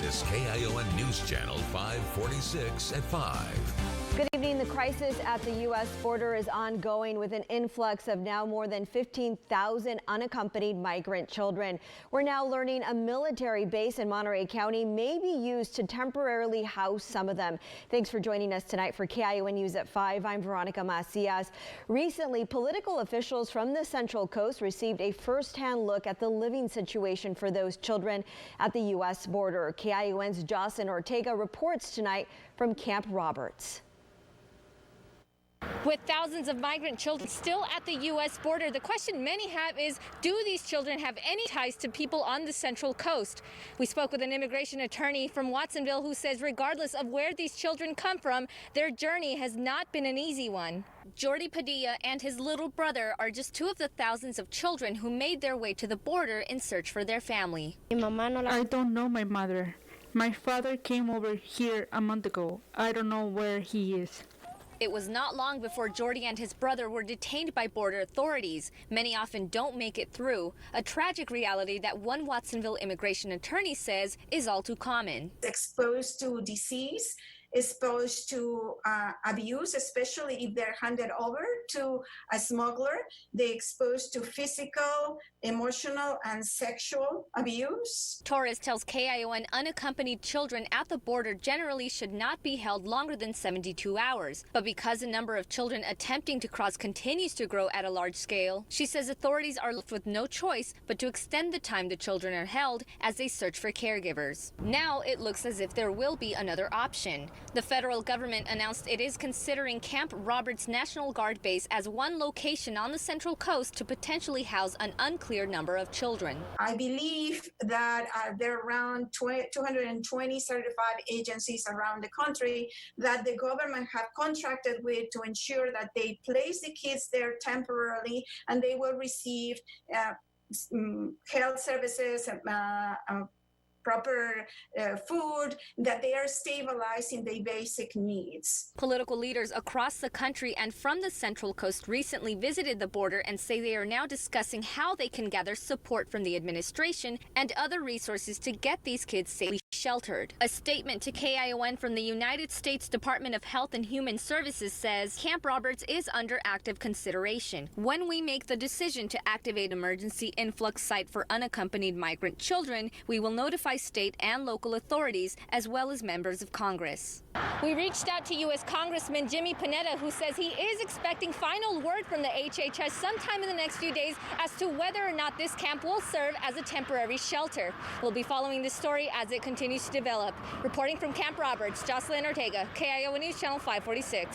This is KION News Channel 546 at 5. Good evening. The crisis at the U.S. border is ongoing with an influx of now more than 15,000 unaccompanied migrant children. We're now learning a military base in Monterey County may be used to temporarily house some of them. Thanks for joining us tonight for KION News at 5. I'm Veronica Macias. Recently, political officials from the Central Coast received a first-hand look at the living situation for those children at the U.S. border. KION's Jocelyn Ortega reports tonight from Camp Roberts. With thousands of migrant children still at the U.S. border, the question many have is, do these children have any ties to people on the Central Coast? We spoke with an immigration attorney from Watsonville who says regardless of where these children come from, their journey has not been an easy one. Jordi Padilla and his little brother are just two of the thousands of children who made their way to the border in search for their family. I don't know my mother. My father came over here a month ago. I don't know where he is. It was not long before Jordi and his brother were detained by border authorities. Many often don't make it through, a tragic reality that one Watsonville immigration attorney says is all too common. Exposed to disease, exposed to abuse, especially if they're handed over to a smuggler. They're exposed to physical, emotional, and sexual abuse. Torres tells KION unaccompanied children at the border generally should not be held longer than 72 hours. But because the number of children attempting to cross continues to grow at a large scale, she says authorities are left with no choice but to extend the time the children are held as they search for caregivers. Now it looks as if there will be another option. The federal government announced it is considering Camp Roberts National Guard Base as one location on the Central Coast to potentially house an unclear number of children. I believe that there are around 220 certified agencies around the country that the government have contracted with to ensure that they place the kids there temporarily and they will receive health services, proper food, that they are stabilizing their basic needs. Political leaders across the country and from the Central Coast recently visited the border and say they are now discussing how they can gather support from the administration and other resources to get these kids safely sheltered. A statement to KION from the United States Department of Health and Human Services says Camp Roberts is under active consideration. When we make the decision to activate emergency influx site for unaccompanied migrant children, we will notify state and local authorities as well as members of Congress. We reached out to U.S. Congressman Jimmy Panetta, who says he is expecting final word from the HHS sometime in the next few days as to whether or not this camp will serve as a temporary shelter. We'll be following this story as it continues to develop. Reporting from Camp Roberts, Jocelyn Ortega, KION News Channel 546.